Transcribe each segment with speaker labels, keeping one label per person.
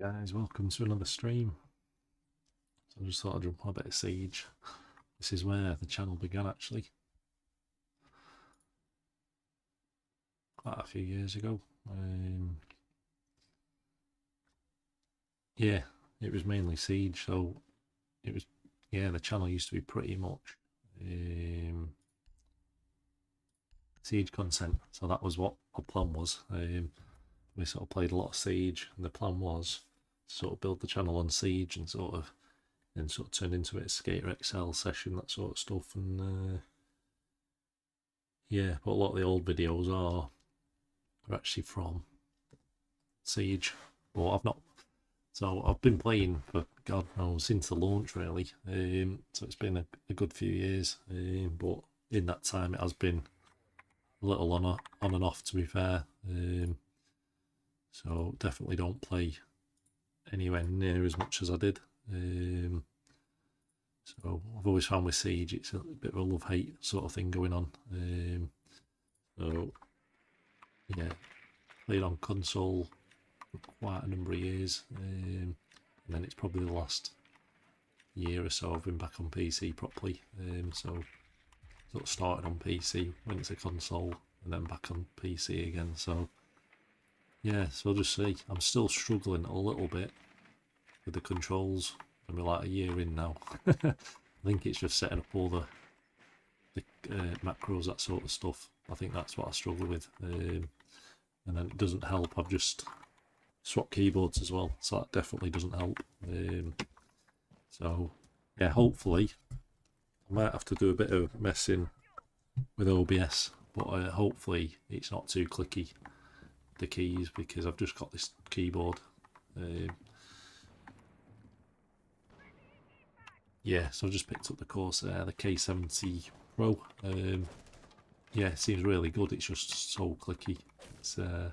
Speaker 1: Guys, welcome to another stream. So I just thought I'd jump on a bit of Siege. This is where the channel began actually. Quite a few years ago. Yeah, it was mainly Siege, so it was, the channel used to be pretty much Siege content, so that was what our plan was. We sort of played a lot of Siege, and the plan was to sort of build the channel on Siege and sort of turn into it a Skater XL session, that sort of stuff. And yeah, but a lot of the old videos are actually from Siege. But I've been playing for God knows since the launch really. So it's been a good few years. But in that time it has been a little on and off, to be fair. So definitely don't play anywhere near as much as I did. So I've always found with Siege it's a bit of a love-hate sort of thing going on. So yeah, played on console for quite a number of years, and then it's probably the last year or so I've been back on PC properly. So sort of started on PC, went to console, and then back on PC again. So yeah, so I'll just say I'm still struggling a little bit with the controls. I mean, like a year in now. I think it's just setting up all the macros, that sort of stuff. I think that's what I struggle with. And then it doesn't help, I've just swapped keyboards as well, so that definitely doesn't help. So yeah, hopefully I might have to do a bit of messing with OBS, but hopefully it's not too clicky, the keys, because I've just got this keyboard. Yeah, so I've just picked up the Corsair, the K70 Pro. Yeah, it seems really good. It's just so clicky. It's I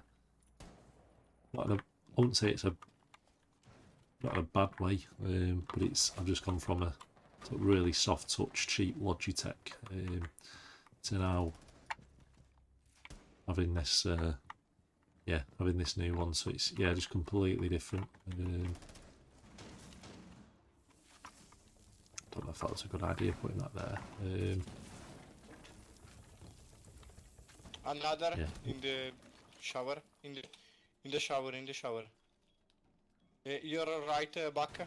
Speaker 1: wouldn't say it's not in a bad way, but I've just gone from a sort of really soft touch, cheap Logitech to now having this having this new one. So it's just completely different. Don't know if that was a good idea putting that there.
Speaker 2: Another in the shower, in the shower. Your right back.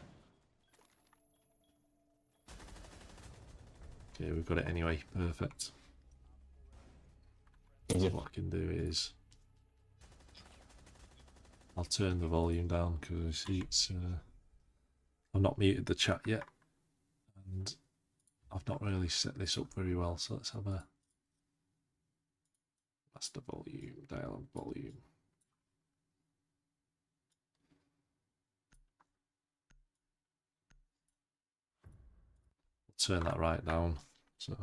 Speaker 1: Okay, we've got it anyway. Perfect. So what I can do is I'll turn the volume down because it's I've not muted the chat yet, and I've not really set this up very well. So let's have a master volume, dial volume. Turn that right down. So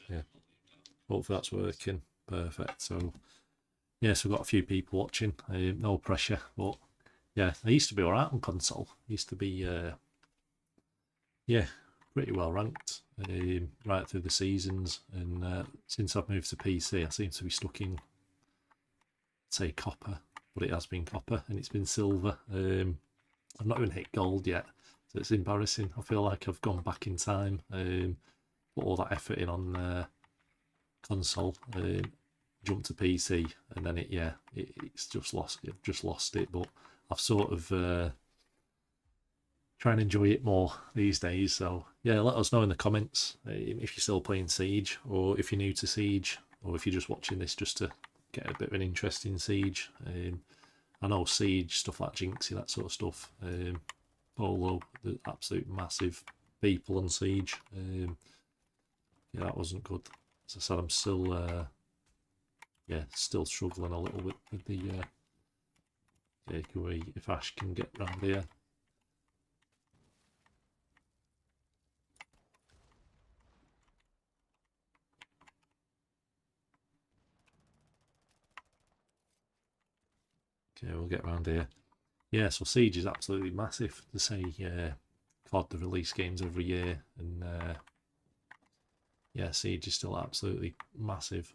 Speaker 1: yeah, hopefully that's working. Perfect. So yes, we've got a few people watching. No pressure, but yeah, I used to be alright on console. I used to be pretty well ranked right through the seasons, and since I've moved to PC I seem to be stuck in, say, copper, but it has been copper and it's been silver. I've not even hit gold yet, so it's embarrassing. I feel like I've gone back in time, put all that effort in on console, jumped to PC, and then it's just lost it. But I've sort of try and enjoy it more these days. So yeah, let us know in the comments if you're still playing Siege, or if you're new to Siege, or if you're just watching this just to get a bit of an interest in Siege. I know Siege, stuff like Jinxie, that sort of stuff. Polo, the absolute massive people on Siege. Yeah, that wasn't good. As I said, I'm still still struggling a little bit with the if Ash can get round here. Okay, we'll get around here. Yeah, so Siege is absolutely massive. To say COD, they release games every year, and yeah, Siege is still absolutely massive.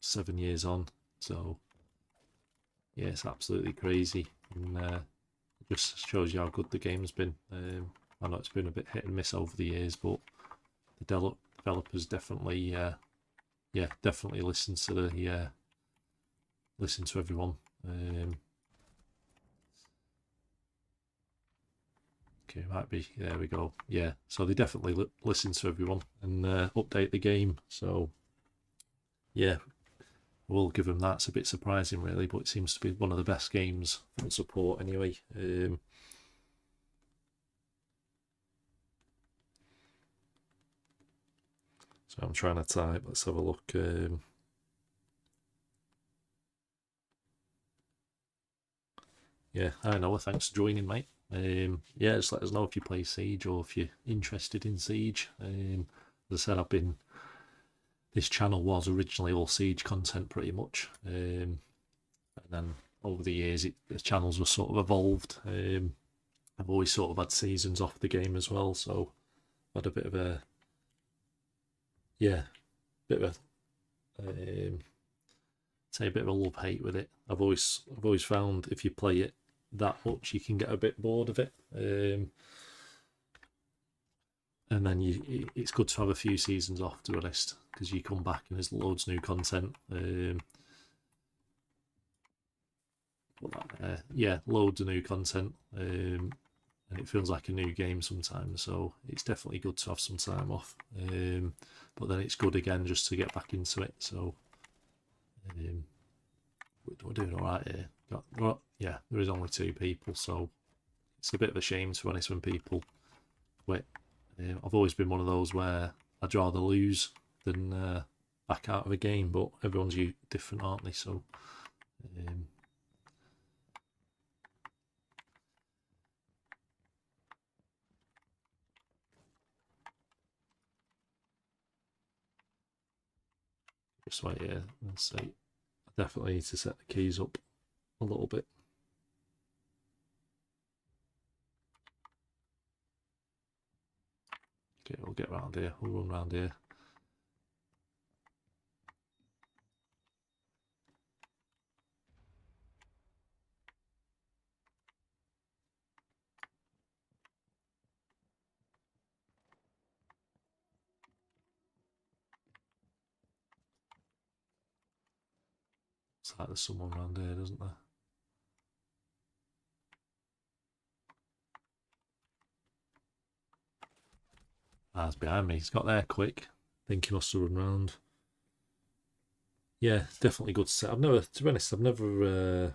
Speaker 1: 7 years on, so yeah, it's absolutely crazy, and it just shows you how good the game's been. I know it's been a bit hit and miss over the years, but the developers definitely, yeah, definitely listen to the listen to everyone. Okay, might be. There we go. Yeah, so they definitely listen to everyone and update the game. So yeah, we'll give them that. It's a bit surprising, really, but it seems to be one of the best games for support anyway. So I'm trying to type. Let's have a look. Yeah, I know. Thanks for joining, mate. Yeah, just let us know if you play Siege or if you're interested in Siege. As I said, this channel was originally all Siege content pretty much, and then over the years the channels were sort of evolved. I've always sort of had seasons off the game as well, so I had a bit of a say a bit of a love hate with it. I've always found if you play it that much, you can get a bit bored of it. And then it's good to have a few seasons off, to be honest, because you come back and there's loads of new content. Yeah, loads of new content, and it feels like a new game sometimes. So it's definitely good to have some time off. But then it's good again just to get back into it. So we're doing all right here. Yeah, there is only 2 people, so it's a bit of a shame, to be honest, when people quit. I've always been one of those where I'd rather lose than back out of a game, but everyone's different, aren't they? So just wait here and see. I definitely need to set the keys up a little bit. Okay, we'll get round here. We'll run round here. It's like there's someone around here, doesn't there? Ah, it's behind me. He's got there quick. I think he must have run round. Yeah, definitely good set. To be honest, I've never.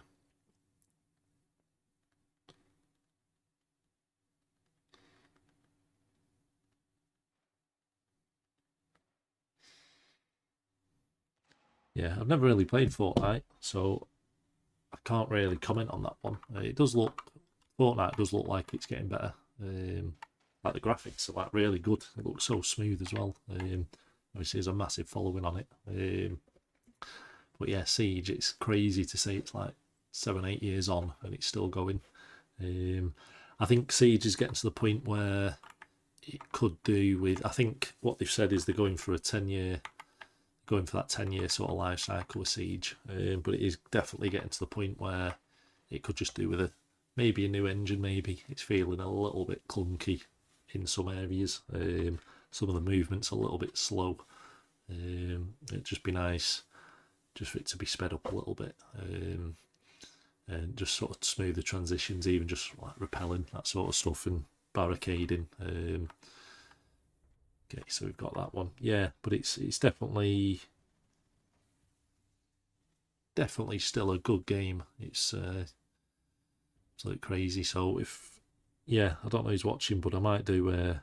Speaker 1: Yeah, I've never really played Fortnite, so I can't really comment on that one. Fortnite does look like it's getting better. Like the graphics are like really good. It looks so smooth as well. Obviously, there's a massive following on it. But yeah, Siege, it's crazy to say it's like 7, 8 years on and it's still going. I think Siege is getting to the point where it could do with. I think what they've said is they're going for that 10-year sort of life cycle with Siege. But it is definitely getting to the point where it could just do with maybe a new engine. Maybe it's feeling a little bit clunky in some areas. Some of the movements a little bit slow. It'd just be nice just for it to be sped up a little bit, and just sort of smooth the transitions, even just like repelling, that sort of stuff, and barricading. Okay, so we've got that one. Yeah, but it's definitely still a good game. It's absolutely crazy. So I don't know who's watching, but I might do a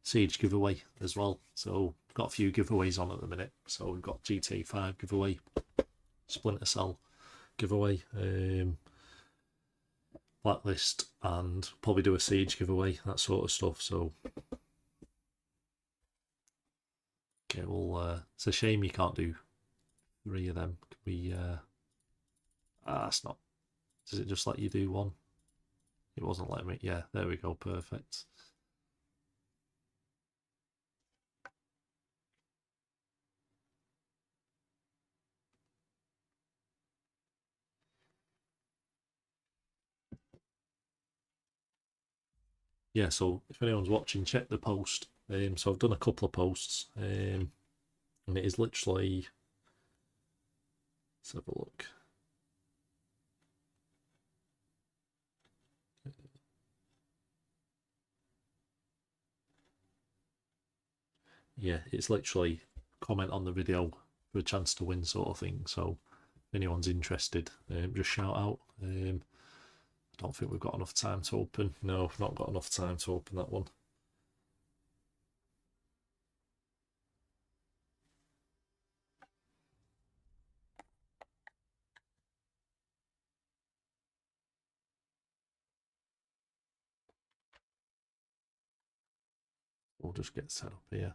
Speaker 1: Siege giveaway as well. So we've got a few giveaways on at the minute. So we've got GTA 5 giveaway, Splinter Cell giveaway, Blacklist, and probably do a Siege giveaway, that sort of stuff. So okay, well, it's a shame you can't do 3 of them. Could we? It's not. Does it just let you do 1? It wasn't letting me. Yeah, there we go. Perfect. yeah, so if anyone's watching, check the post. So I've done a couple of posts, and it is literally, let's have a look. Yeah, it's literally comment on the video for a chance to win sort of thing. So if anyone's interested, just shout out. I don't think we've got enough time to open. No, I've not got enough time to open that one. We'll just get set up here.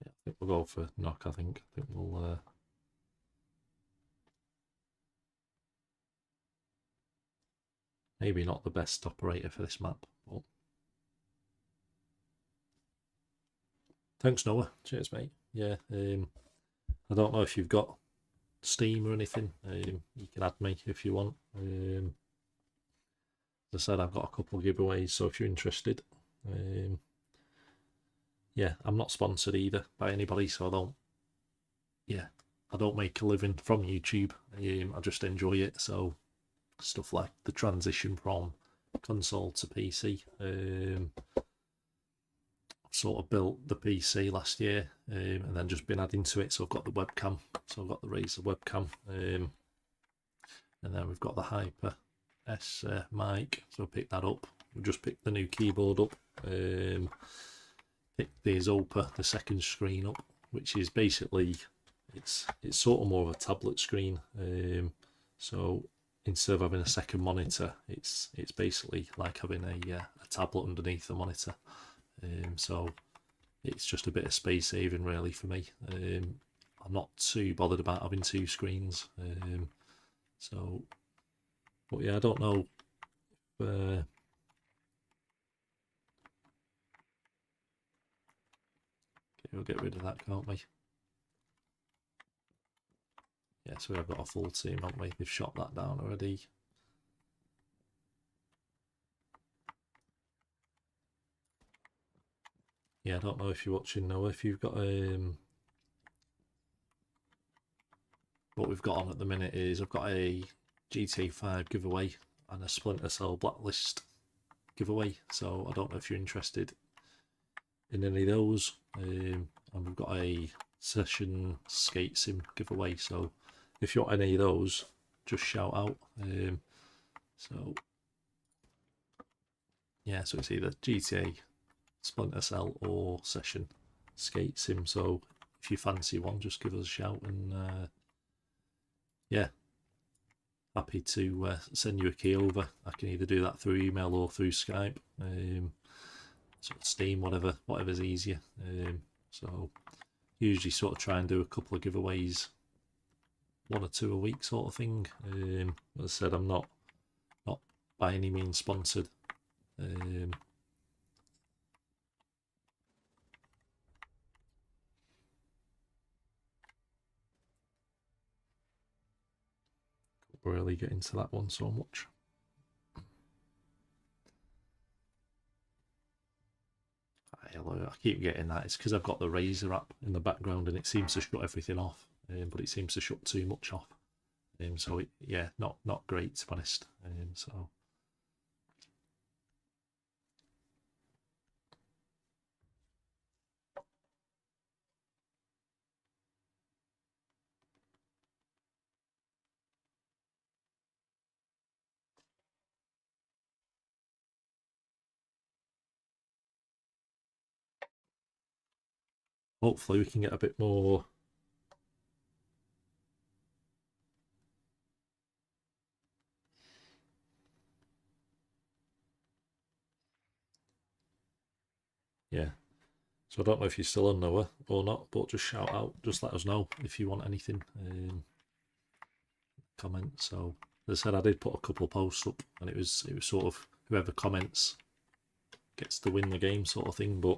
Speaker 1: Yeah, I think we'll go for knock. I think we'll. Maybe not the best operator for this map, but thanks, Noah. Cheers, mate. Yeah, I don't know if you've got Steam or anything. You can add me if you want. As I said, I've got a couple of giveaways, so if you're interested, yeah, I'm not sponsored either by anybody, so I don't make a living from YouTube. I just enjoy it. So stuff like the transition from console to PC. Sort of built the PC last year, and then just been adding to it. So I've got the webcam. So I've got the Razer webcam, and then we've got the Hyper S mic. So I picked that up. We just picked the new keyboard up. Picked the Zopa, the second screen up, which is basically it's sort of more of a tablet screen. So instead of having a second monitor, it's basically like having a tablet underneath the monitor. So it's just a bit of space saving really for me. I'm not too bothered about having two screens. So, but yeah, I don't know. Okay, we'll get rid of that, can't we? Yeah, so we've got a full team, haven't we? They've shot that down already. Yeah, I don't know if you're watching Noah, if you've got what we've got on at the minute is I've got a GTA 5 giveaway and a Splinter Cell Blacklist giveaway. So I don't know if you're interested in any of those. And we've got a Session Skate Sim giveaway. So if you want any of those, just shout out. So yeah, so it's either GTA, Splinter Cell, or Session Skate Sim. So if you fancy one, just give us a shout, and yeah, happy to send you a key over. I can either do that through email or through Skype, sort of Steam, whatever's easier. So usually sort of try and do a couple of giveaways, 1 or 2 a week sort of thing. As I said, I'm not by any means sponsored. Really get into that one so much. I keep getting that. It's because I've got the Razer app in the background and it seems to shut everything off, but it seems to shut too much off. So it, yeah, not great to be honest. So hopefully we can get a bit more. Yeah. So I don't know if you're still on Noah or not, but just shout out, just let us know if you want anything. Comment. So as I said, I did put a couple of posts up, and it was sort of whoever comments gets to win the game sort of thing. But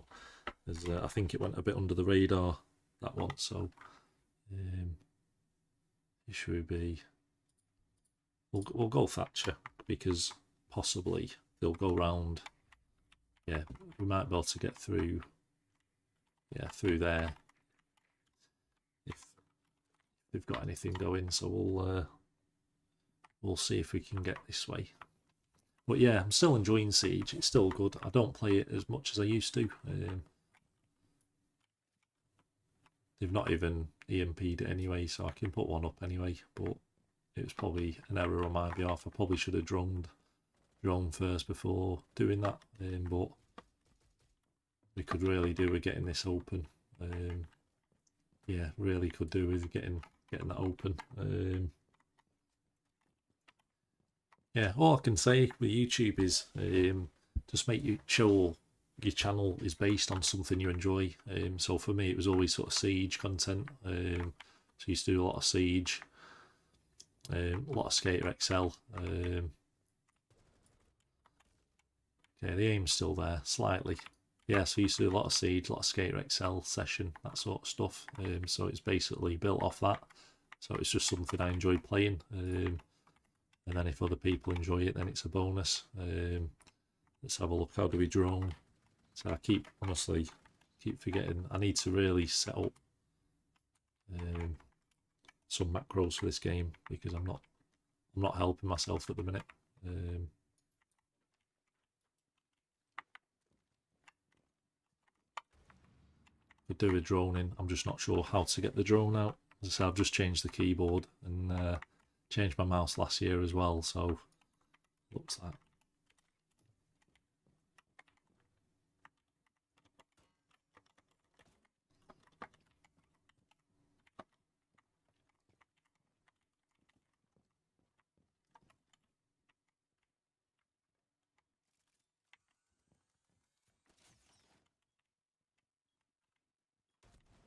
Speaker 1: as I think it went a bit under the radar, that one. So it should be. We'll go Thatcher. because possibly they'll go round. Yeah, we might be able to get through. Yeah, through there if they've got anything going. So we'll see if we can get this way. But yeah, I'm still enjoying Siege. It's still good. I don't play it as much as I used to. They've not even EMP'd it anyway, so I can put one up anyway. But it was probably an error on my behalf. I probably should have droned first before doing that. But we could really do with getting this open. Yeah, really could do with getting that open. Yeah, all I can say with YouTube is just make you sure your channel is based on something you enjoy. So for me, it was always sort of Siege content. So I used to do a lot of Siege, a lot of Skater XL. Okay, the aim's still there slightly. Yeah, so I used to do a lot of Siege, a lot of Skater XL session, that sort of stuff. So it's basically built off that. So it's just something I enjoyed playing. And then if other people enjoy it, then it's a bonus. Let's have a look. How do we drone? So I honestly keep forgetting. I need to really set up some macros for this game because I'm not helping myself at the minute. Could do with droning. I'm just not sure how to get the drone out. As I said, I've just changed the keyboard and changed my mouse last year as well, so looks like.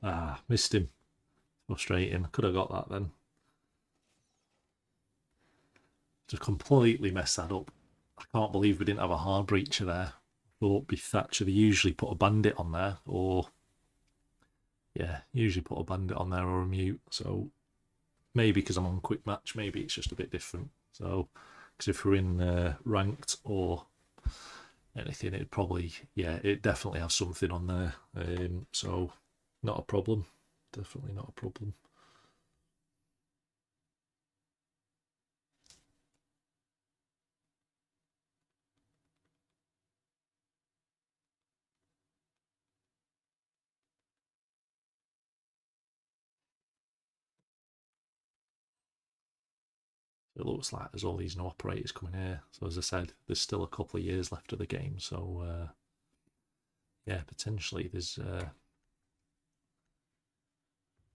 Speaker 1: Ah, missed him. Frustrating. Could have got that then. Just completely messed that up. I can't believe we didn't have a hard breacher there. Thought be Thatcher, they usually put a bandit on there, or yeah, usually put a bandit on there or a mute. So maybe because I'm on quick match, maybe it's just a bit different. So because if we're in ranked or anything, it'd probably, yeah, it definitely have something on there. So not a problem. Definitely not a problem. It looks like there's all these new operators coming here. So as I said, there's still a couple of years left of the game. So yeah, potentially there's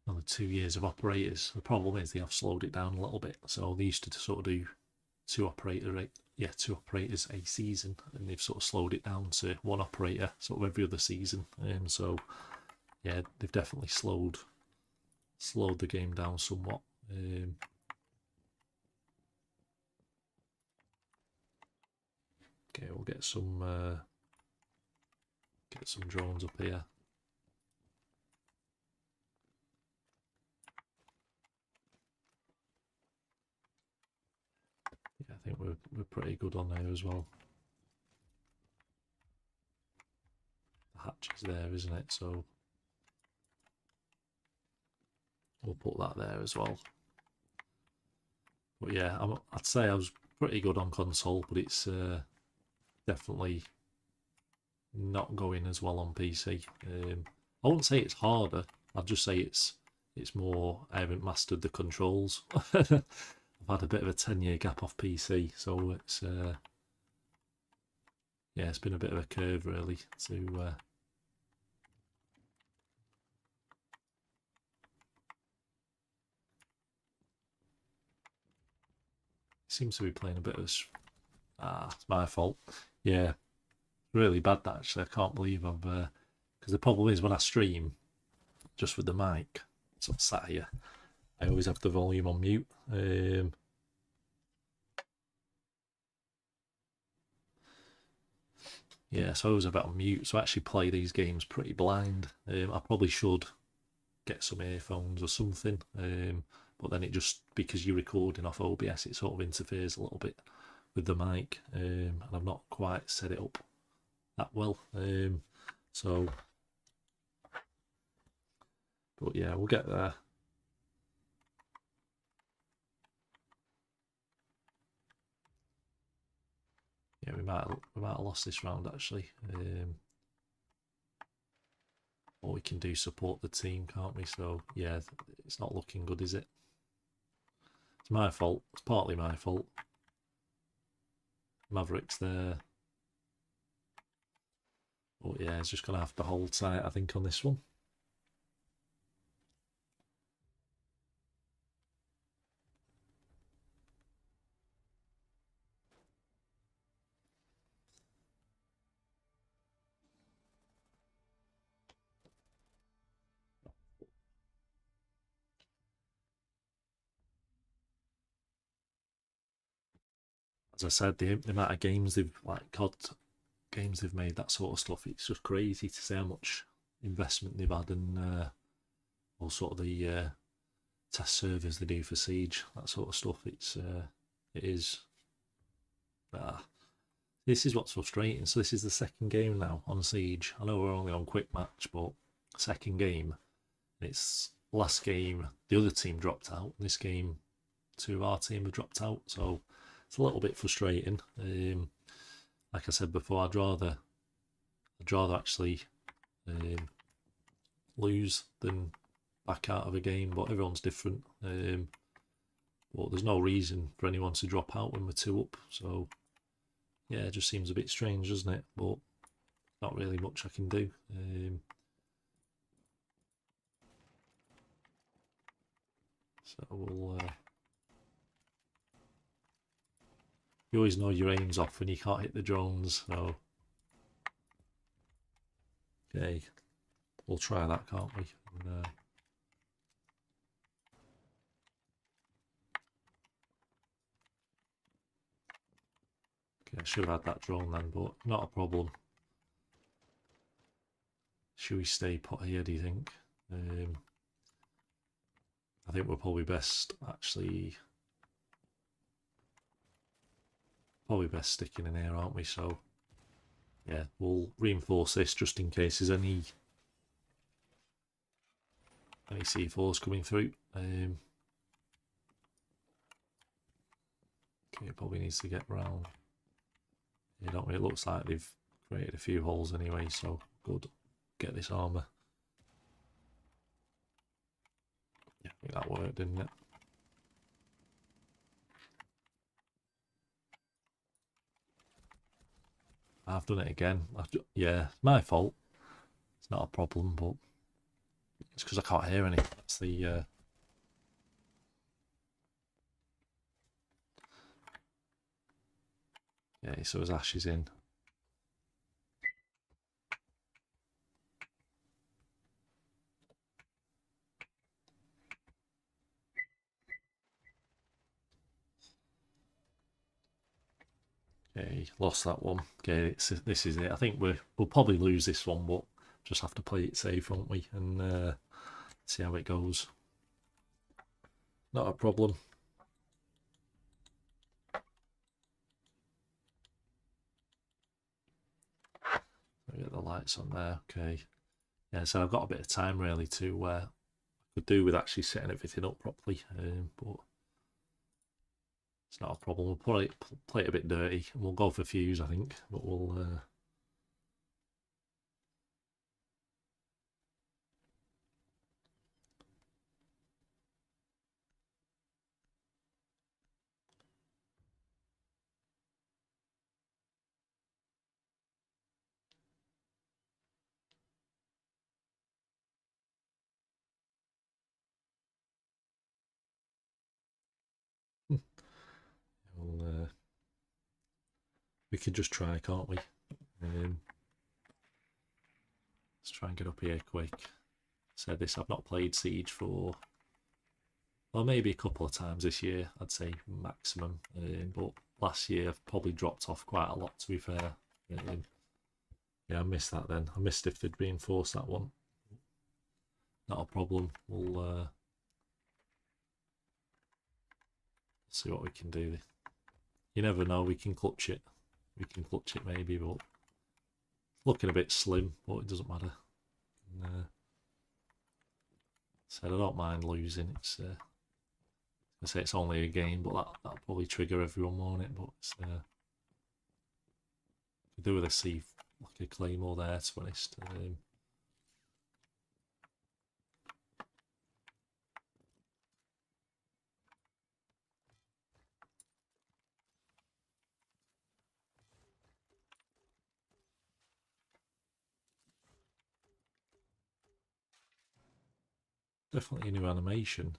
Speaker 1: another 2 years of operators. The problem is they have slowed it down a little bit. So they used to sort of do two operators a season, and they've sort of slowed it down to one operator sort of every other season. So yeah, they've definitely slowed the game down somewhat. Okay, we'll get some drones up here. Yeah, I think we're pretty good on there as well. The hatch is there, isn't it? So we'll put that there as well. But yeah, I'd say I was pretty good on console, but it's definitely not going as well on PC. I wouldn't say it's harder. I'd just say it's more. I haven't mastered the controls. I've had a bit of a 10-year gap off PC, so it's yeah, it's been a bit of a curve really to. Seems to be playing a bit of. It's my fault. Yeah, really bad that actually. I can't believe I've because the problem is when I stream just with the mic sort of sat here, I always have the volume on mute. Yeah, so I always have it on mute. So I actually play these games pretty blind. I probably should get some earphones or something. But then it just, because you're recording off OBS, it sort of interferes a little bit. with the mic, and I've not quite set it up that well. So, but yeah, we'll get there. Yeah, we might have lost this round actually. Or we can do support the team, can't we? So yeah, it's not looking good, is it? It's my fault. It's partly my fault. Maverick's there. But yeah, he's just gonna have to hold tight, I think, on this one. As I said, the amount of games they've COD games they've made, that sort of stuff, it's just crazy to see how much investment they've had, and all sort of the test servers they do for Siege, that sort of stuff. It is. This is what's frustrating. So this is the second game now on Siege. I know we're only on quick match, but second game. It's last game the other team dropped out. This game, two of our team have dropped out, so it's a little bit frustrating. Like I said before, I'd rather actually lose than back out of a game, but everyone's different. But there's no reason for anyone to drop out when we're 2 up, so yeah, it just seems a bit strange, doesn't it? But not really much I can do. So we'll you always know your aim's off when you can't hit the drones, so okay, we'll try that, can't we? And, okay, I should have had that drone then, but not a problem. Should we stay put here, do you think? I think we're probably best sticking in here, aren't we? So yeah, we'll reinforce this just in case there's any C4s coming through. Okay, it probably needs to get round. You don't really, it looks like they've created a few holes anyway, so good. Get this armour. Yeah, I think that worked, didn't it? I've done it again. Yeah, my fault. It's not a problem, but it's because I can't hear anything. That's the yeah, so his Ash is in. Okay, lost that one. Okay, this is it. I think we'll probably lose this one, but just have to play it safe, won't we? And see how it goes. Not a problem. Get the lights on there. Okay. Yeah, so I've got a bit of time really to could do with actually setting everything up properly, but it's not a problem. We'll probably play it a bit dirty, and we'll go for fuse, I think, but we'll. we'll we could just try, can't we? Let's try and get up here quick. Said this, I've not played Siege for, well, maybe a couple of times this year, I'd say maximum. But last year I've probably dropped off quite a lot, to be fair. Yeah, I missed that then. I missed if they'd reinforced that one. Not a problem. We'll see what we can do. You never know, we can clutch it. We can clutch it maybe, but looking a bit slim, but it doesn't matter. And, said I don't mind losing. It's I say it's only a game, but that'll probably trigger everyone, won't it? But it's could do with a C like a claymore there, to be honest. Definitely a new animation.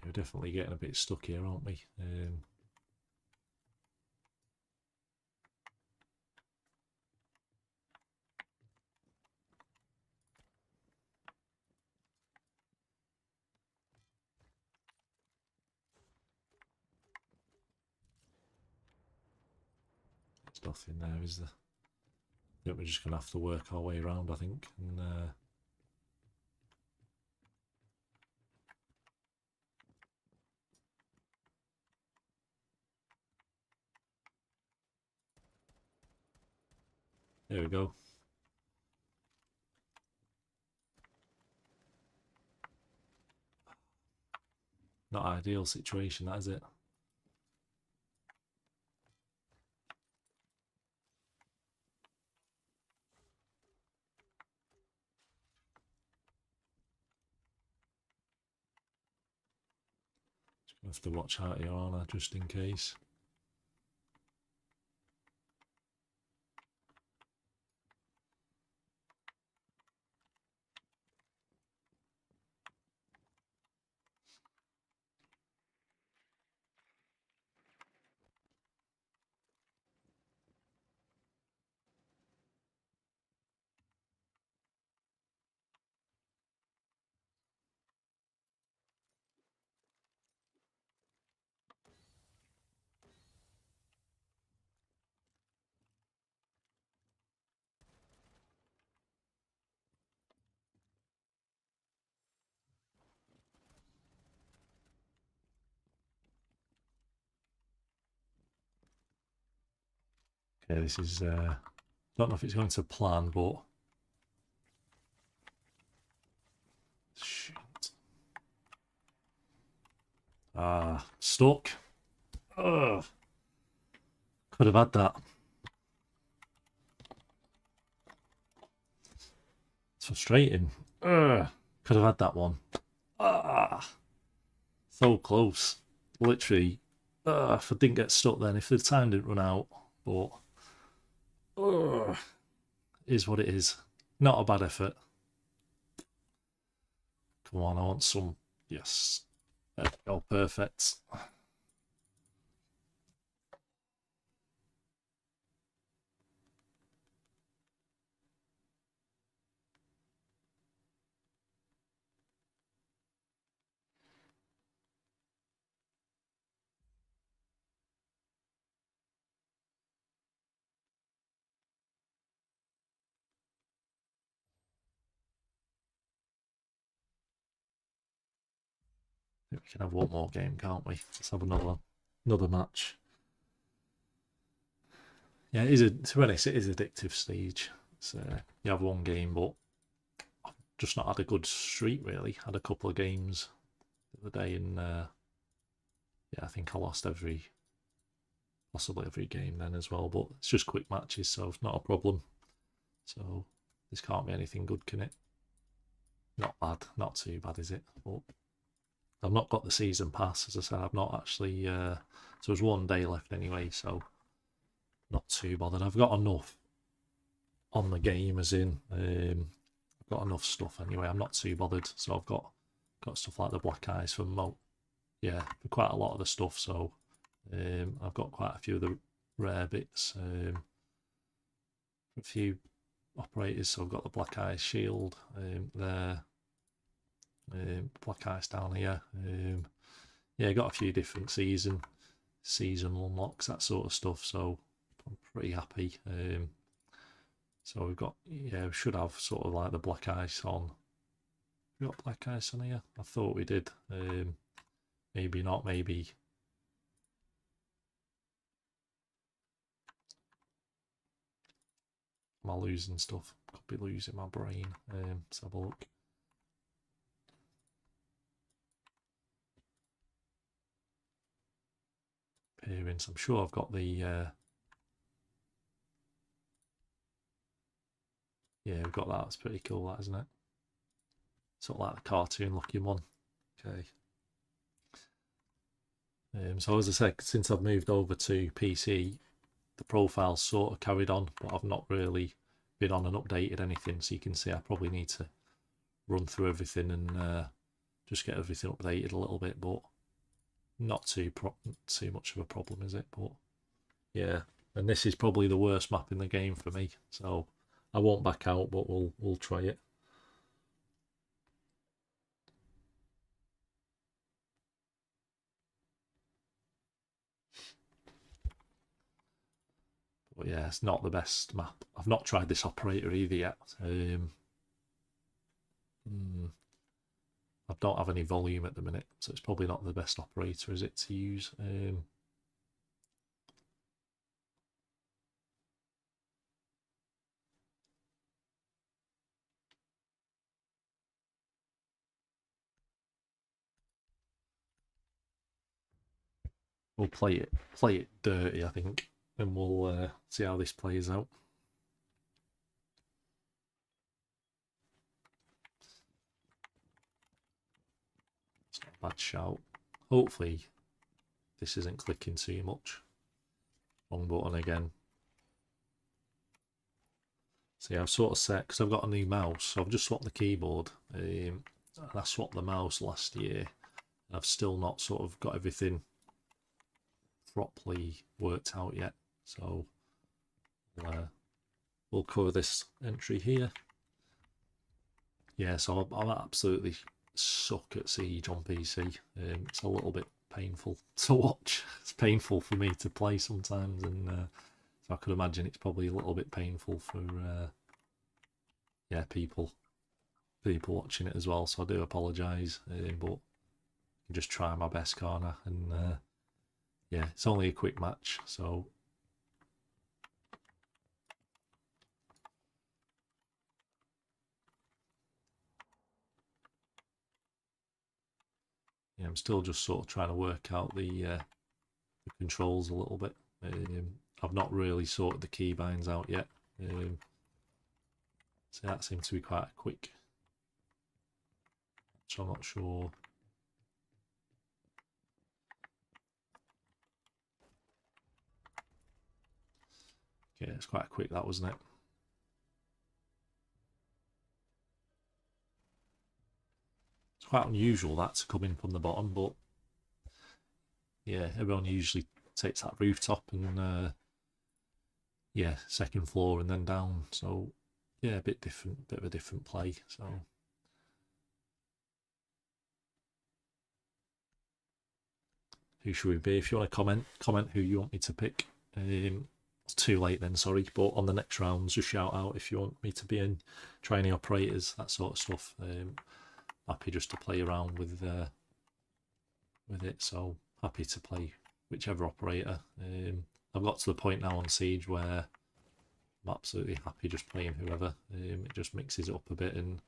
Speaker 1: We're definitely getting a bit stuck here, aren't we? There's nothing there, is there? I think we're just going to have to work our way around, I think. And there we go. Not ideal situation, that is it? Just gonna have to watch out here, aren't I, just in case. Okay, this is don't know if it's going to plan, but shit. Stuck. Ugh. Could have had that. It's frustrating. Ugh. Could have had that one. So close. Literally. If I didn't get stuck then, if the time didn't run out, but is what it is. Not a bad effort. Come on, I want some. Yes. There we go, perfect. I think we can have one more game, can't we? Let's have another match. Yeah, it is to be honest, it is addictive, Siege. So you have one game, but I've just not had a good streak really. Had a couple of games the other day, and yeah, I think I lost possibly every game then as well. But it's just quick matches, so it's not a problem. So this can't be anything good, can it? Not bad, not too bad, is it? But I've not got the season pass, as I said. I've not actually. So there's one day left anyway, so not too bothered. I've got enough on the game, as in I've got enough stuff anyway. I'm not too bothered. So I've got stuff like the black eyes for for quite a lot of the stuff. So I've got quite a few of the rare bits. A few operators. So I've got the black eyes shield there. Black ice down here. Yeah, got a few different season unlocks, that sort of stuff. So I'm pretty happy. So we've got, yeah, we should have sort of like the black ice on We got black ice on here? I thought we did. Maybe not, maybe. Am I losing stuff? Could be losing my brain. Let's have a look. Appearance. I'm sure I've got the yeah, we've got that. It's pretty cool, that, isn't it? Sort of like the cartoon looking one. Okay. So as I said, since I've moved over to PC, the profile's sort of carried on, but I've not really been on and updated anything. So you can see I probably need to run through everything and just get everything updated a little bit, but not too much of a problem, is it? But yeah, and this is probably the worst map in the game for me, so I won't back out, but we'll try it. But yeah, it's not the best map. I've not tried this operator either yet. I don't have any volume at the minute, so it's probably not the best operator, is it, to use? We'll play it dirty, I think, and we'll see how this plays out. It's not a bad shout. Hopefully this isn't clicking too much. Wrong button again. So yeah, I've sort of set, because I've got a new mouse, so I've just swapped the keyboard. And I swapped the mouse last year. And I've still not sort of got everything properly worked out yet. So we'll cover this entry here. Yeah, so I'm absolutely suck at Siege on PC. It's a little bit painful to watch. It's painful for me to play sometimes, and so I could imagine it's probably a little bit painful for yeah, people watching it as well. So I do apologise, but I just try my best, can't I? And yeah, it's only a quick match, so yeah, I'm still just sort of trying to work out the controls a little bit. I've not really sorted the keybinds out yet. So that seems to be quite quick, so I'm not sure. Okay, it's quite quick, that, wasn't it? It's quite unusual that to come in from the bottom, but yeah, everyone usually takes that rooftop and yeah, second floor and then down. So yeah, a bit different, bit of a different play. So who should we be? If you want to comment who you want me to pick. It's too late then, sorry, but on the next rounds, just shout out if you want me to be in, try any operators, that sort of stuff. Happy just to play around with it, so happy to play whichever operator. I've got to the point now on Siege where I'm absolutely happy just playing whoever. It just mixes it up a bit, and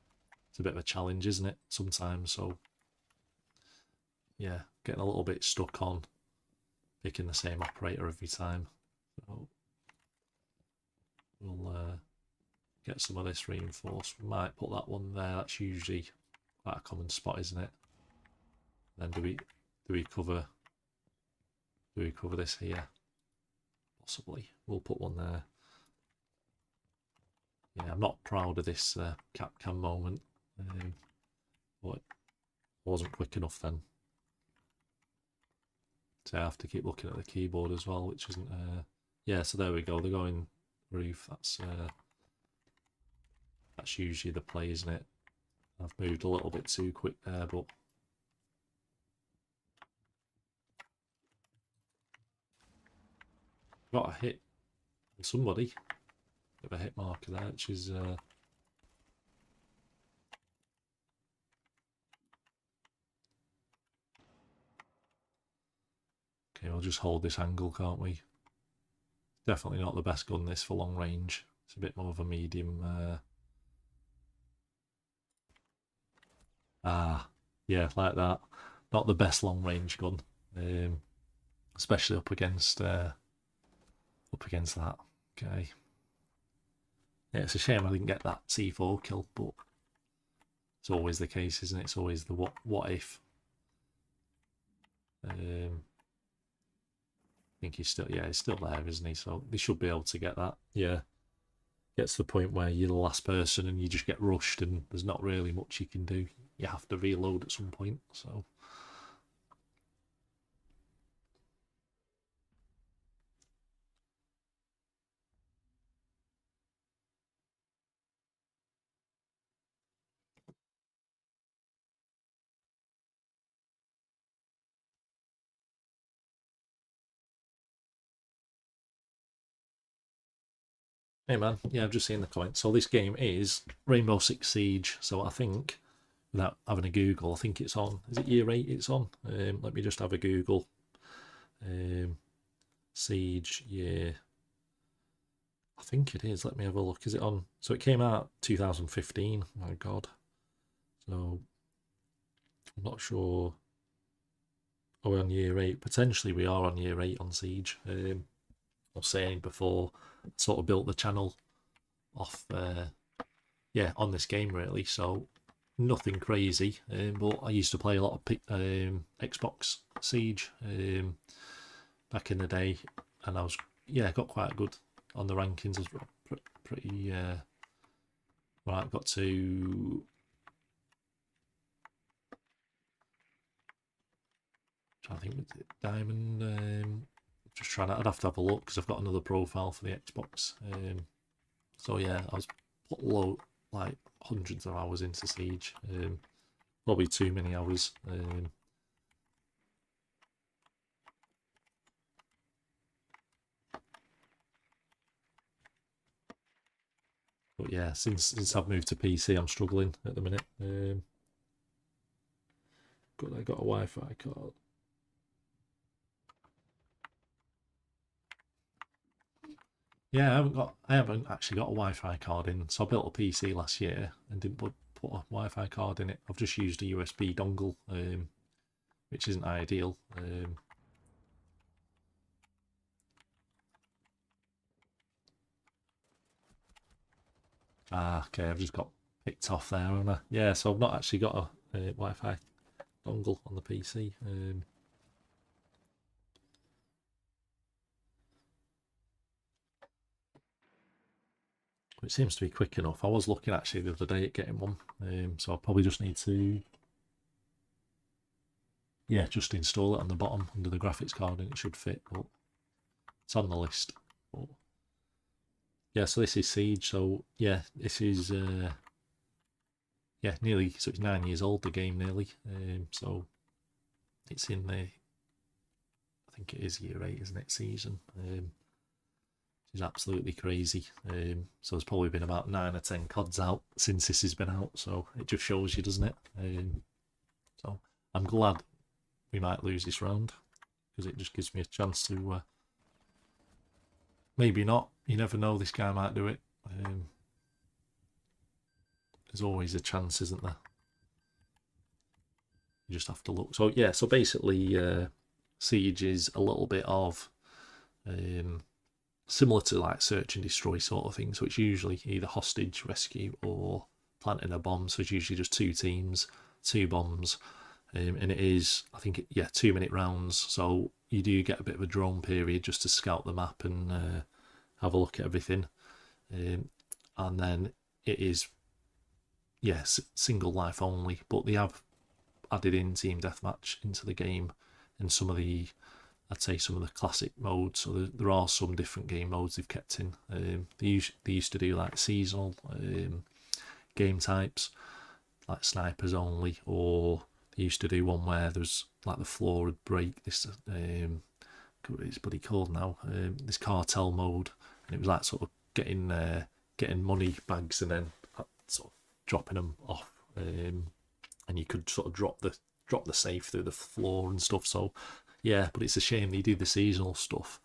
Speaker 1: it's a bit of a challenge, isn't it, sometimes? So yeah, getting a little bit stuck on picking the same operator every time. So we'll get some of this reinforced. We might put that one there. That's usually quite a common spot, isn't it? Then do we cover this here? Possibly. We'll put one there. Yeah, I'm not proud of this cap cam moment, but it wasn't quick enough then. So I have to keep looking at the keyboard as well, which isn't. Yeah, so there we go. They're going roof. That's usually the play, isn't it? I've moved a little bit too quick there, but got a hit on somebody. Bit of a hit marker there, which is Okay, we'll just hold this angle, can't we? Definitely not the best gun, this, for long range. It's a bit more of a medium. Yeah, like that. Not the best long range gun, especially up against that. Okay. Yeah, it's a shame I didn't get that C4 kill, but it's always the case, isn't it? It's always the what if. I think he's still there, isn't he? So they should be able to get that. Yeah. Gets to the point where you're the last person and you just get rushed and there's not really much you can do. You have to reload at some point, so. Hey man, yeah, I've just seen the comment. So this game is Rainbow Six Siege. So I think, without having a Google, I think it's on. Is it year 8 it's on? Let me just have a Google. Siege year. I think it is. Let me have a look. Is it on? So it came out 2015. My God. So I'm not sure. Are we on year 8? Potentially we are on year 8 on Siege. I was saying before, sort of built the channel off, on this game really. So nothing crazy, but I used to play a lot of Xbox Siege back in the day, and I was got quite good on the rankings as well. Pretty right. Got to. I think was it Diamond. Just trying to. I'd have to have a look because I've got another profile for the Xbox. So yeah, I was put like hundreds of hours into Siege. Probably too many hours. But yeah, since I've moved to PC, I'm struggling at the minute. I got a Wi-Fi card. Yeah, I haven't actually got a Wi-Fi card in. So I built a PC last year and didn't put a Wi-Fi card in it. I've just used a USB dongle, which isn't ideal. Okay, I've just got picked off there, haven't I? Yeah, so I've not actually got a Wi-Fi dongle on the PC. It seems to be quick enough. I was looking actually the other day at getting one, so I probably just need to, just install it on the bottom under the graphics card, and it should fit. But it's on the list. But yeah, so this is Siege. So yeah, this is nearly. So it's 9 years old. The game nearly. So it's in the. I think it is year 8, isn't it? Season. Is absolutely crazy. So there's probably been about 9 or 10 CODs out since this has been out, so it just shows you, doesn't it? So I'm glad we might lose this round because it just gives me a chance to maybe not. You never know, this guy might do it. There's always a chance, isn't there? You just have to look. So yeah, so basically Siege is a little bit of similar to like search and destroy sort of thing. So it's usually either hostage rescue or planting a bomb. So it's usually just 2 teams, 2 bombs, and it is, I think, 2-minute rounds. So you do get a bit of a drone period just to scout the map and have a look at everything, and then it is single life only. But they have added in team deathmatch into the game and some of the classic modes. So there are some different game modes they've kept in. They used to do like seasonal game types, like snipers only, or they used to do one where there's like the floor would break. This it's bloody called now. This cartel mode, and it was like sort of getting money bags and then sort of dropping them off, and you could sort of drop the safe through the floor and stuff. So Yeah, but it's a shame they do the seasonal stuff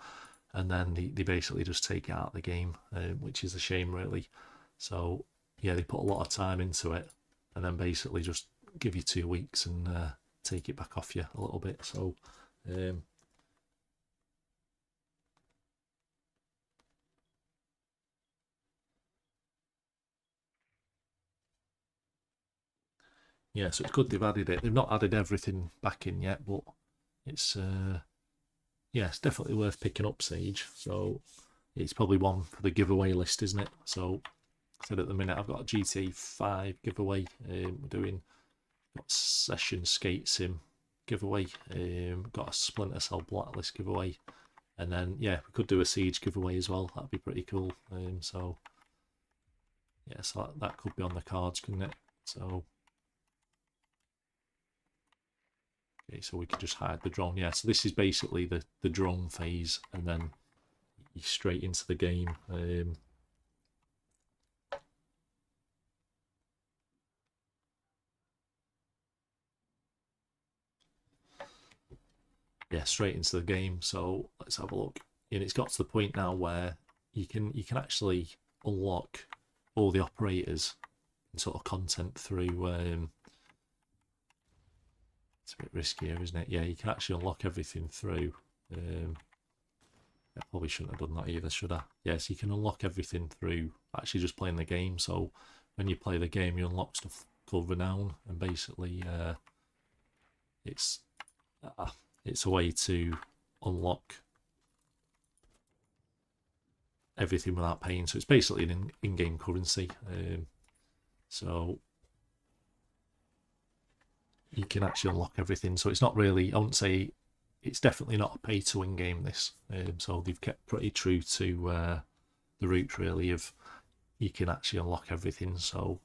Speaker 1: and then they basically just take it out of the game, which is a shame, really. So, yeah, they put a lot of time into it and then basically just give you 2 weeks and take it back off you a little bit. So, yeah, so it's good they've added it. They've not added everything back in yet, but it's yeah, it's definitely worth picking up, Siege. So it's probably one for the giveaway list, isn't it? So I said at the minute I've got a GTA 5 giveaway. We're doing got Session Skate Sim giveaway. Got a Splinter Cell Blacklist giveaway, and then yeah, we could do a Siege giveaway as well. That'd be pretty cool. So yeah, so that could be on the cards, couldn't it? So okay, so we could just hide the drone. Yeah, so this is basically the drone phase, and then you straight into the game. Yeah, straight into the game. So let's have a look. And it's got to the point now where you can actually unlock all the operators and sort of content through. It's a bit riskier, isn't it? Yeah, you can actually unlock everything through. I probably shouldn't have done that either, should I? Yes, you can unlock everything through actually just playing the game. So when you play the game, you unlock stuff called Renown, and basically it's a way to unlock everything without paying. So it's basically an in-game currency. So you can actually unlock everything. So it's not really, I wouldn't say, it's definitely not a pay-to-win game, this. So they've kept pretty true to the roots, really, of you can actually unlock everything. So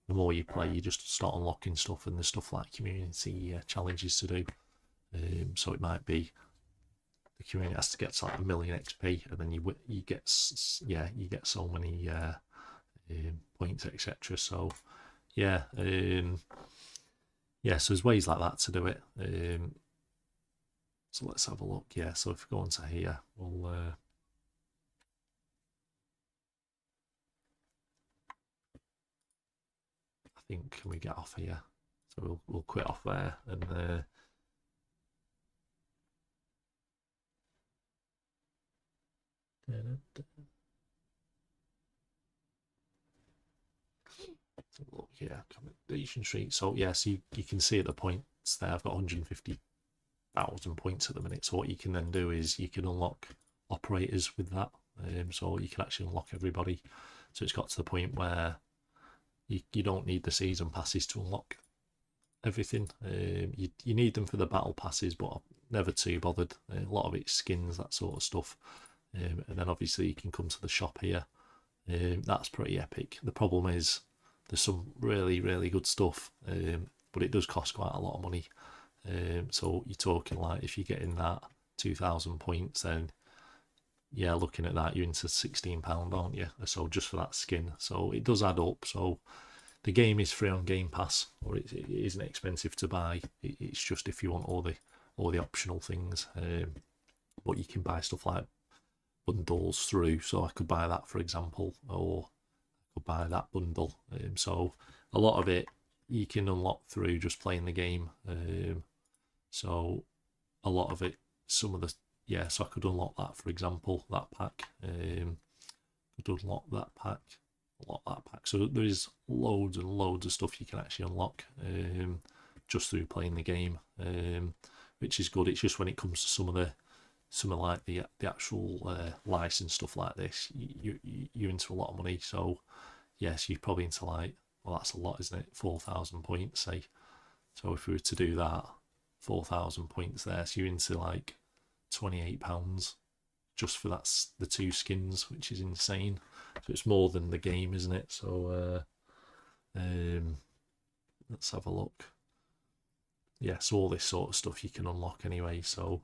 Speaker 1: the more you play, you just start unlocking stuff, and there's stuff like community challenges to do. So it might be the community has to get to like 1 million XP, and then you get so many points, etc. So yeah, yeah. So there's ways like that to do it. So let's have a look. Yeah. So if we go into here, we'll. I think can we get off here? So we'll quit off there and. Look, yeah, accommodation street. So yeah, so you can see at the points there, I've got 150,000 points at the minute. So what you can then do is you can unlock operators with that. So you can actually unlock everybody. So it's got to the point where you don't need the season passes to unlock everything. You need them for the battle passes, but I'm never too bothered. A lot of it's skins, that sort of stuff. And then obviously you can come to the shop here. That's pretty epic. The problem is there's some really, really good stuff, but it does cost quite a lot of money. So you're talking like if you're getting that 2,000 points, then yeah, looking at that, you're into £16, aren't you? So just for that skin. So it does add up. So the game is free on Game Pass, or it isn't expensive to buy. It's just if you want all the optional things. But you can buy stuff like bundles through. So I could buy that, for example, or I could buy that bundle. So a lot of it you can unlock through just playing the game. So a lot of it, some of the so I could unlock that, for example, that pack. Could unlock that pack. Unlock that pack. So there is loads and loads of stuff you can actually unlock just through playing the game, which is good. It's just when it comes to some of like the actual license stuff like this, you're into a lot of money. So yes, you're probably into like, well, that's a lot, isn't it? 4,000 points, say. So if we were to do that, 4,000 points there, so you're into like £28 just for the 2 skins, which is insane. So it's more than the game, isn't it? So let's have a look. Yeah, so all this sort of stuff you can unlock anyway. So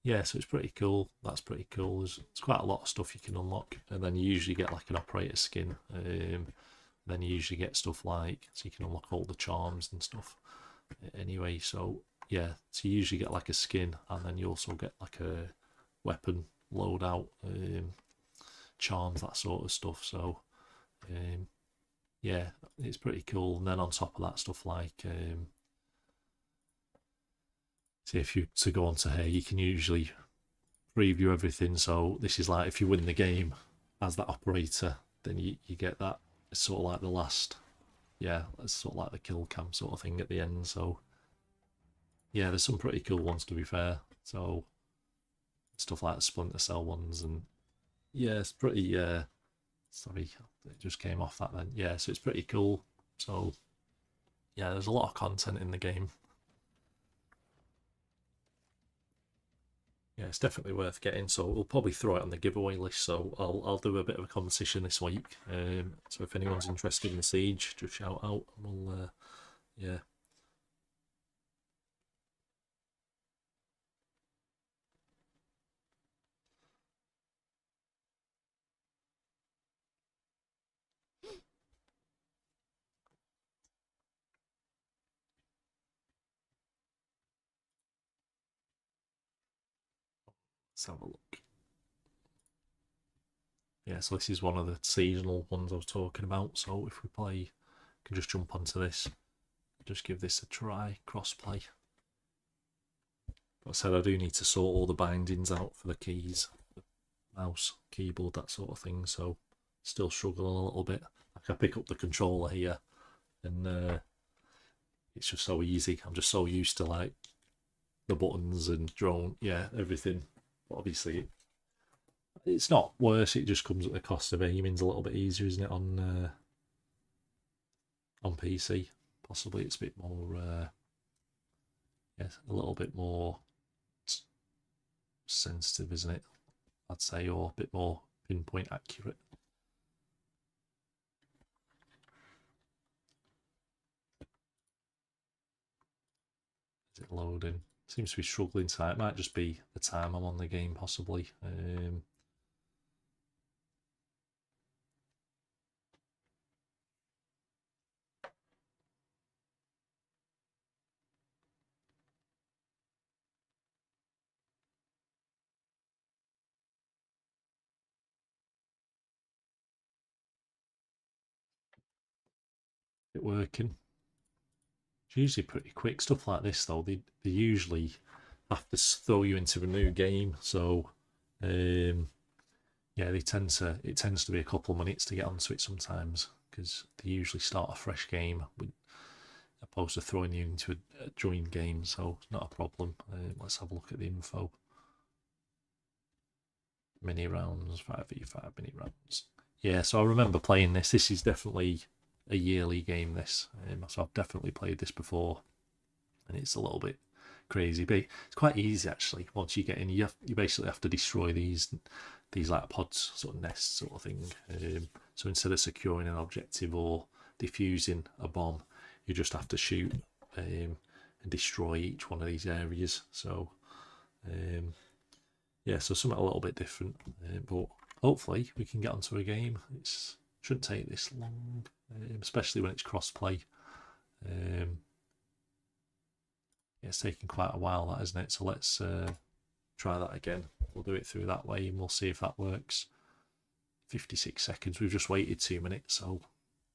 Speaker 1: yeah, so it's pretty cool. That's pretty cool. There's quite a lot of stuff you can unlock, and then you usually get like an operator skin. Then you usually get stuff like, so you can unlock all the charms and stuff. Anyway, so yeah, so you usually get like a skin, and then you also get like a weapon loadout, charms, that sort of stuff. So yeah, it's pretty cool. And then on top of that, stuff like see, if you to go on to here, you can usually preview everything. So this is like if you win the game as that operator, then you get that. It's sort of like the last, yeah, it's sort of like the kill cam sort of thing at the end. So yeah, there's some pretty cool ones, to be fair. So stuff like the Splinter Cell ones, and yeah, it's pretty sorry, it just came off that then. Yeah, so it's pretty cool. So yeah, there's a lot of content in the game. Yeah, it's definitely worth getting. So we'll probably throw it on the giveaway list. So I'll do a bit of a competition this week. So if anyone's interested in the Siege, just shout out. And we'll yeah. Let's have a look. Yeah, so this is one of the seasonal ones I was talking about. So if we play, can just jump onto this, just give this a try, crossplay. But I said I do need to sort all the bindings out for the keys, mouse, keyboard, that sort of thing. So still struggling a little bit. Like I pick up the controller here, and it's just so easy. I'm just so used to like the buttons and drone, yeah, everything. But obviously, it's not worse. It just comes at the cost of aiming's a little bit easier, isn't it? On PC, possibly it's a bit more, yes, a little bit more sensitive, isn't it? I'd say, or a bit more pinpoint accurate. Is it loading? Seems to be struggling tonight. It might just be the time I'm on the game, possibly. It working? It's usually pretty quick. Stuff like this, though, they usually have to throw you into a new game. So, yeah, it tends to be a couple of minutes to get onto it sometimes, because they usually start a fresh game opposed to throwing you into a joined game. So it's not a problem. Let's have a look at the info. Mini rounds, 5v5 mini rounds. Yeah, so I remember playing this. This is definitely a yearly game, this. So I've definitely played this before, and it's a little bit crazy, but it's quite easy actually. Once you get in, you basically have to destroy these like pods, sort of nests, sort of thing. So instead of securing an objective or defusing a bomb, you just have to shoot and destroy each one of these areas. So yeah, so something a little bit different, but hopefully we can get onto a game. It shouldn't take this long, especially when it's cross-play. Yeah, it's taken quite a while, that, isn't it? So let's try that again. We'll do it through that way, and we'll see if that works. 56 seconds. We've just waited 2 minutes, so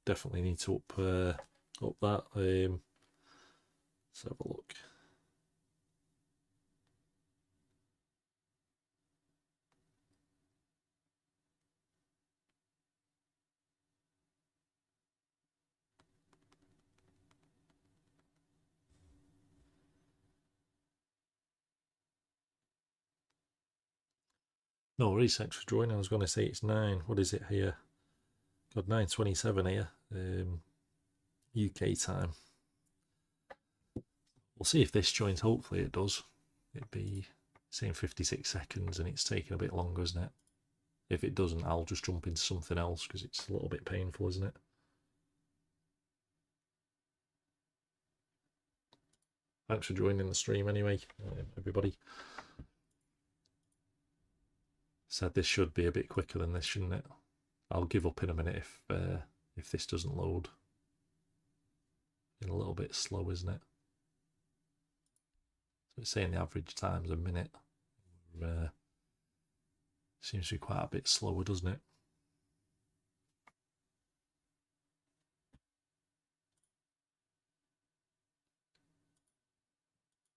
Speaker 1: definitely need to up that. Let's have a look. No worries, thanks for joining. I was going to say it's 9. What is it here? Got 9:27 here, UK time. We'll see if this joins. Hopefully it does. It'd be saying 56 seconds, and it's taking a bit longer, isn't it? If it doesn't, I'll just jump into something else because it's a little bit painful, isn't it? Thanks for joining the stream anyway, everybody. Said this should be a bit quicker than this, shouldn't it? I'll give up in a minute if this doesn't load. It's a little bit slow, isn't it? So it's saying the average time's a minute. Seems to be quite a bit slower, doesn't it?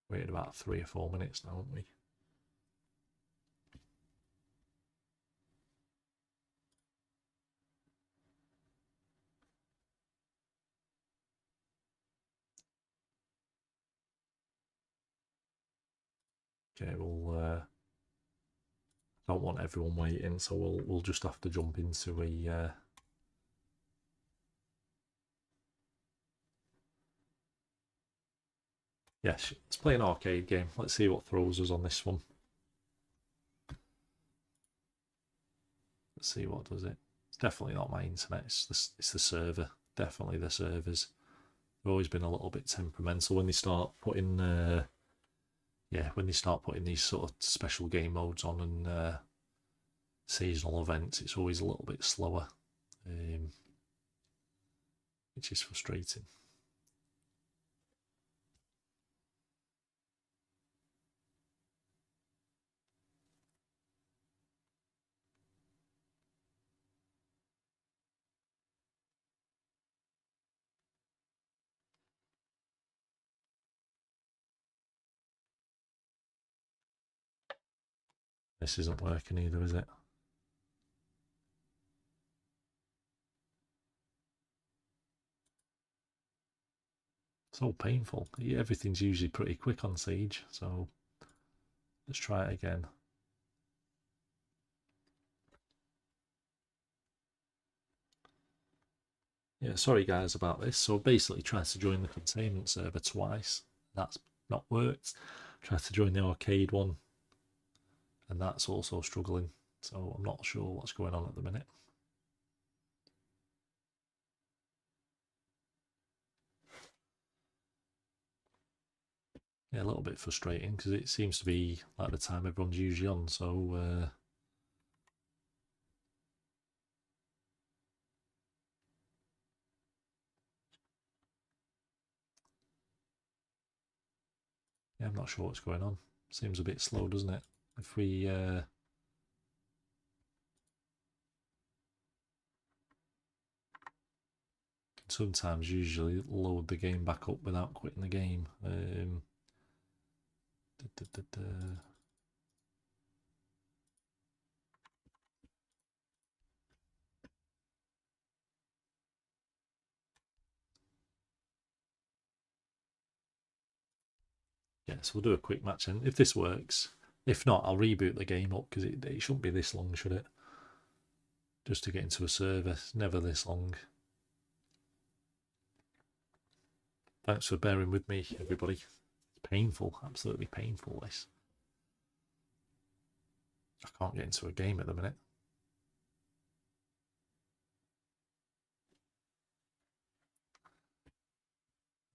Speaker 1: Waited about 3 or 4 minutes now, haven't we? Okay, we'll don't want everyone waiting, so we'll just have to jump into a yes, let's play an arcade game. Let's see what throws us on this one. Let's see what does it. It's definitely not my internet. It's the server. Definitely the servers. They've always been a little bit temperamental when they start putting when they start putting these sort of special game modes on and seasonal events. It's always a little bit slower, which is frustrating. This isn't working either, is it? So painful. Everything's usually pretty quick on Siege, so let's try it again. Yeah, sorry guys about this. So basically tried to join the containment server twice. That's not worked. Tried to join the arcade one, and that's also struggling. So I'm not sure what's going on at the minute. Yeah, a little bit frustrating because it seems to be like the time everyone's usually on. So yeah, I'm not sure what's going on. Seems a bit slow, doesn't it? If we sometimes usually load the game back up without quitting the game. Yeah, so we'll do a quick match, and if this works, if not, I'll reboot the game up because it shouldn't be this long, should it? Just to get into a server, it's never this long. Thanks for bearing with me, everybody. It's painful, absolutely painful, this. I can't get into a game at the minute.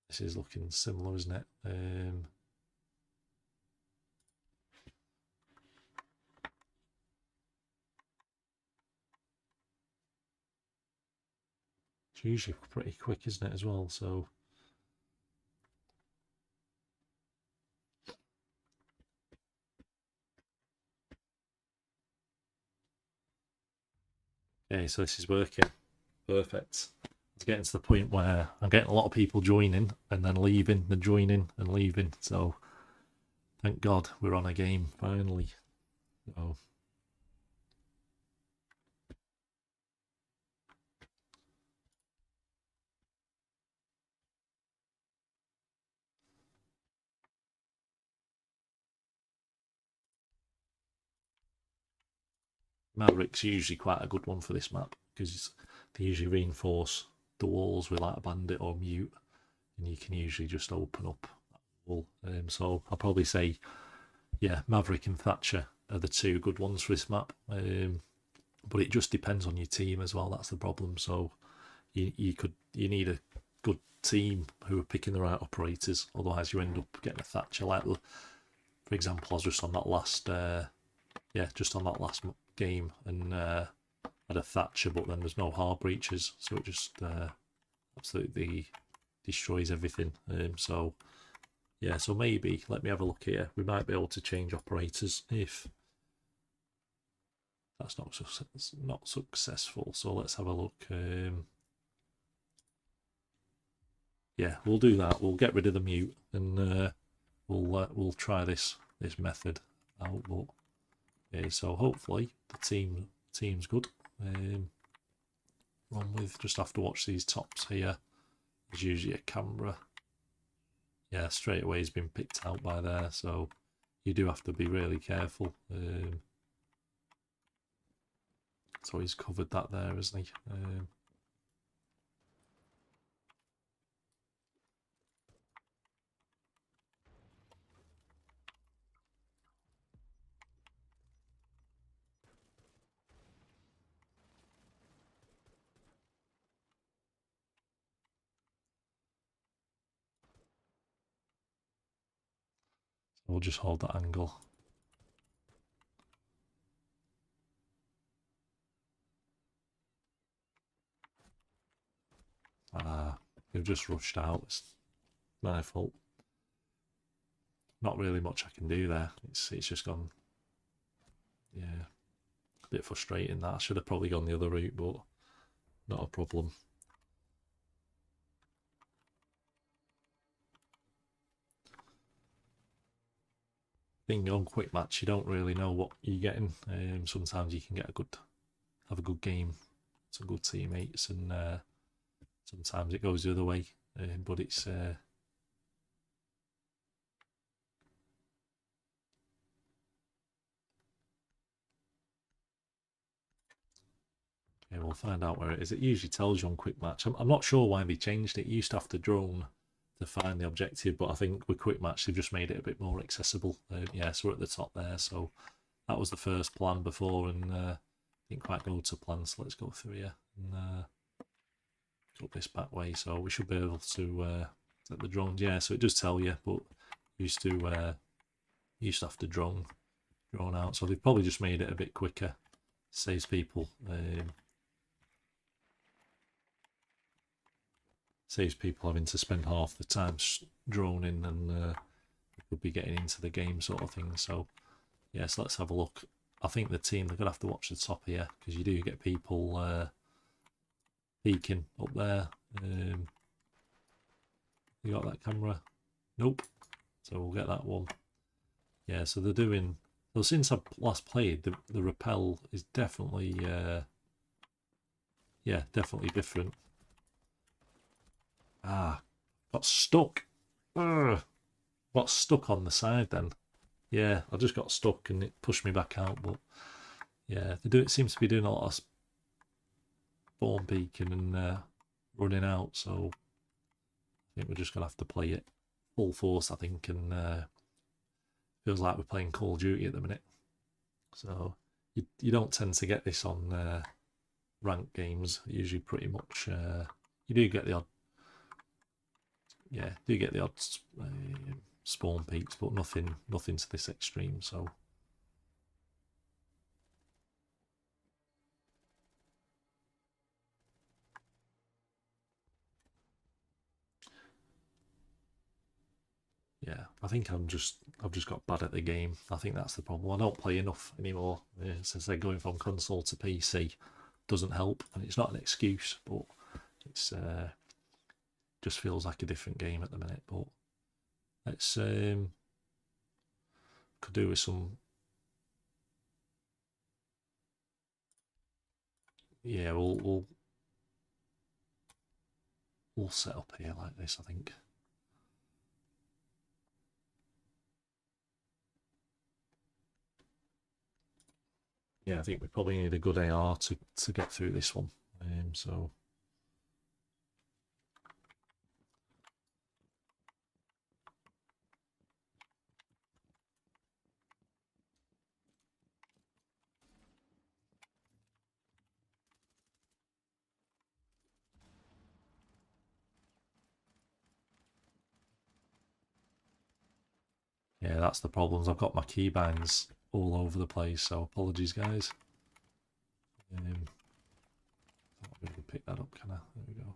Speaker 1: This is looking similar, isn't it? It's usually pretty quick, isn't it, as well? So okay, so this is working. Perfect. It's getting to the point where I'm getting a lot of people joining and then leaving, then joining and leaving. So thank God we're on a game finally. So Maverick's usually quite a good one for this map because they usually reinforce the walls with like a bandit or mute, and you can usually just open up that wall. So I'll probably say, yeah, Maverick and Thatcher are the two good ones for this map. But it just depends on your team as well. That's the problem. So you need a good team who are picking the right operators. Otherwise, you end up getting a Thatcher. Like, for example, I was just on that last game and had a Thatcher, but then there's no hard breaches, so it just absolutely destroys everything. So Yeah, so maybe, let me have a look here. We might be able to change operators if that's not successful. So let's have a look. Yeah, we'll do that. We'll get rid of the mute and we'll try this method out. But yeah, so hopefully the team's good. Run with, just have to watch these tops here. There's usually a camera. Yeah, straight away he's been picked out by there, so you do have to be really careful. So he's covered that there, hasn't he? We'll just hold that angle. You've just rushed out. It's my fault. Not really much I can do there. It's just gone. Yeah, a bit frustrating that. I should have probably gone the other route, but not a problem. Thing on quick match, you don't really know what you're getting. Sometimes you can have a good game, some good teammates, and sometimes it goes the other way. But it's yeah, we'll find out where it is. It usually tells you on quick match. I'm not sure why they changed it. You used to have to drone to find the objective, but I think with quick match they've just made it a bit more accessible. Yeah, so we're at the top there. So that was the first plan before, and didn't quite go to plan. So let's go through here and go this back way. So we should be able to set the drones. Yeah, so it does tell you, but used to have to drone out. So they've probably just made it a bit quicker. Saves people. Saves people having to spend half the time droning and could be getting into the game sort of thing. So yes, let's have a look. I think the team, they're gonna have to watch the top here because you do get people peeking up there. You got that camera? Nope. So we'll get that one. Yeah, so they're doing. Well, since I've last played, the rappel is definitely yeah, definitely different. Got stuck. Ugh. Got stuck on the side then. Yeah, I just got stuck and it pushed me back out. But yeah, it seems to be doing a lot of spawn peeking and running out. So I think we're just gonna have to play it full force. I think, and feels like we're playing Call of Duty at the minute. So you don't tend to get this on ranked games. Usually, pretty much you do get the odd. Yeah, do get the odd spawn peaks, but nothing to this extreme. So yeah, I think I've just got bad at the game. I think that's the problem. I don't play enough anymore since they're going from console to PC. Doesn't help, and it's not an excuse, but it's just feels like a different game at the minute. But let's could do with some. Yeah, we'll set up here like this, I think. Yeah, I think we probably need a good AR to get through this one. So yeah, that's the problems. I've got my keybinds all over the place, so apologies, guys. I'll be able to pick that up, can I? There we go.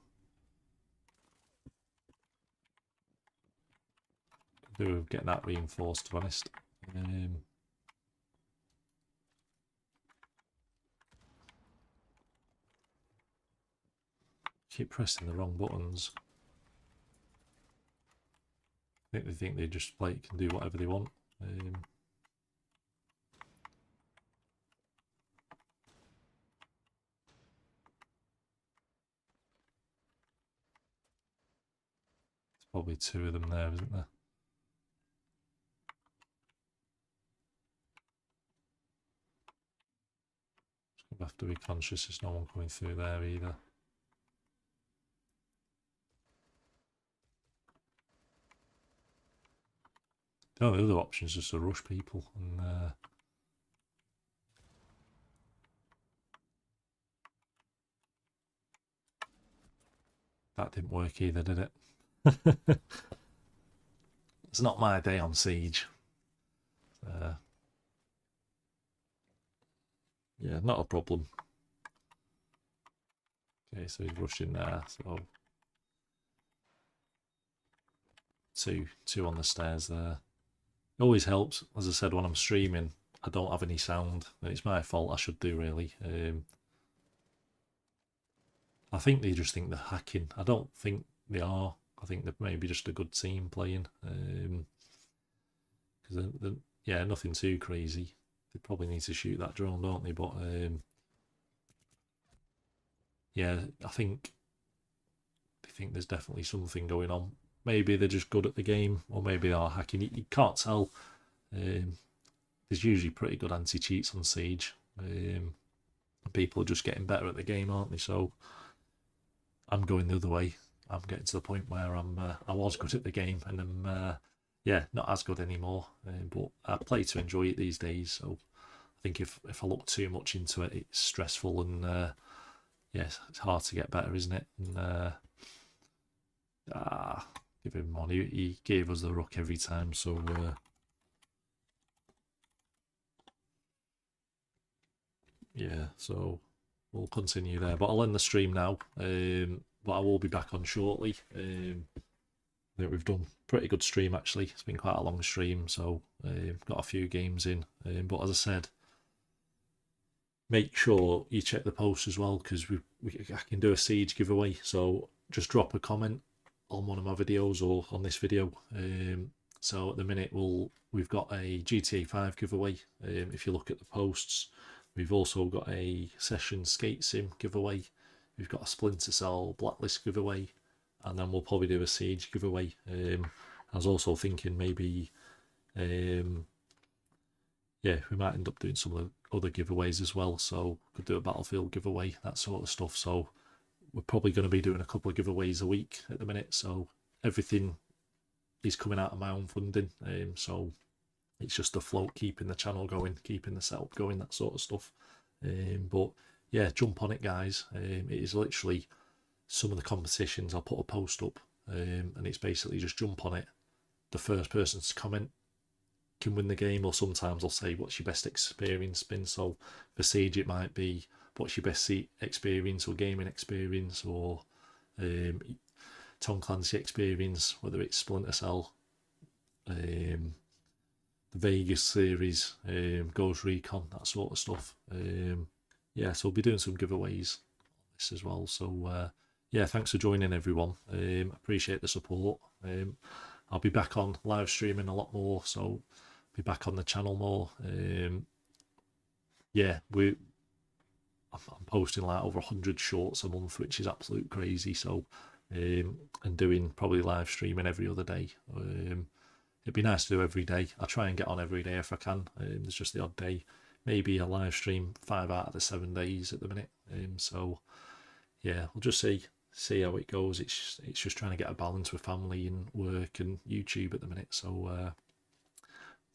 Speaker 1: do get that reinforced, to be honest. Keep pressing the wrong buttons. I think they just can do whatever they want. There's probably 2 of them there, isn't there? Just gonna have to be conscious there's no one coming through there either. The only other option is just to rush people, and that didn't work either, did it? It's not my day on Siege. Yeah, not a problem. Okay, so he's rushing there, so two on the stairs there. It always helps, as I said, when I'm streaming, I don't have any sound, and it's my fault. I should do, really. I think they just think they're hacking. I don't think they are. I think they're maybe just a good team playing. Because yeah, nothing too crazy. They probably need to shoot that drone, don't they? But yeah, I think they think there's definitely something going on. Maybe they're just good at the game, or maybe they are hacking. You can't tell. There's usually pretty good anti-cheats on Siege. People are just getting better at the game, aren't they? So I'm going the other way. I'm getting to the point where I was good at the game, and I'm yeah, not as good anymore. But I play to enjoy it these days. So I think if I look too much into it, it's stressful, and yes, it's hard to get better, isn't it? And give him money. He gave us the rook every time, so yeah, so we'll continue there. But I'll end the stream now. But I will be back on shortly. I think we've done pretty good stream, actually. It's been quite a long stream, so got a few games in. But as I said, make sure you check the post as well, because I can do a Siege giveaway. So just drop a comment on one of my videos or on this video. So at the minute we've got a GTA 5 giveaway. If you look at the posts, we've also got a Session Skate Sim giveaway. We've got a Splinter Cell Blacklist giveaway, and then we'll probably do a Siege giveaway. I was also thinking maybe, yeah, we might end up doing some of the other giveaways as well. So could do a Battlefield giveaway, that sort of stuff. So we're probably going to be doing a couple of giveaways a week at the minute. So everything is coming out of my own funding. So it's just a float, keeping the channel going, keeping the setup going, that sort of stuff. But yeah, jump on it, guys. It is literally some of the competitions. I'll put a post up, and it's basically just jump on it. The first person to comment can win the game, or sometimes I'll say, what's your best experience been? So for Siege, it might be, what's your best experience or gaming experience, or Tom Clancy experience, whether it's Splinter Cell, the Vegas series, Ghost Recon, that sort of stuff. Yeah, so we'll be doing some giveaways on this as well. So yeah, thanks for joining, everyone. Appreciate the support. I'll be back on live streaming a lot more, so be back on the channel more. Yeah, I'm posting like over 100 shorts a month, which is absolute crazy. So and doing probably live streaming every other day. It'd be nice to do every day. I try and get on every day if I can. There's just the odd day, maybe a live stream 5 out of the 7 days at the minute. So yeah, we'll just see how it goes. It's just trying to get a balance with family and work and YouTube at the minute. So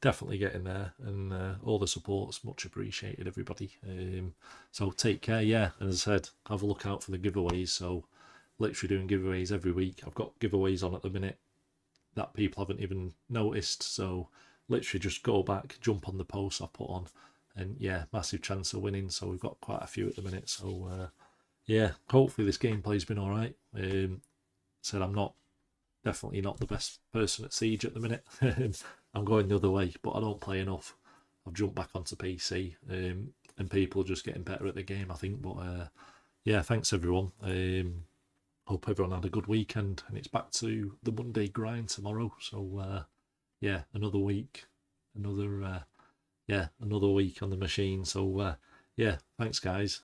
Speaker 1: definitely getting there, and all the support's much appreciated, everybody. So take care. Yeah, and as I said, have a look out for the giveaways. So literally doing giveaways every week. I've got giveaways on at the minute that people haven't even noticed, so literally just go back, jump on the posts I put on, and yeah, massive chance of winning. So we've got quite a few at the minute. So yeah, hopefully this gameplay's been all right. Said I'm not definitely not the best person at Siege at the minute. I'm going the other way, but I don't play enough. I've jumped back onto PC, and people are just getting better at the game, I think. But yeah, thanks everyone. Hope everyone had a good weekend, and it's back to the Monday grind tomorrow. So yeah, another week, another week on the machine. So yeah, thanks guys.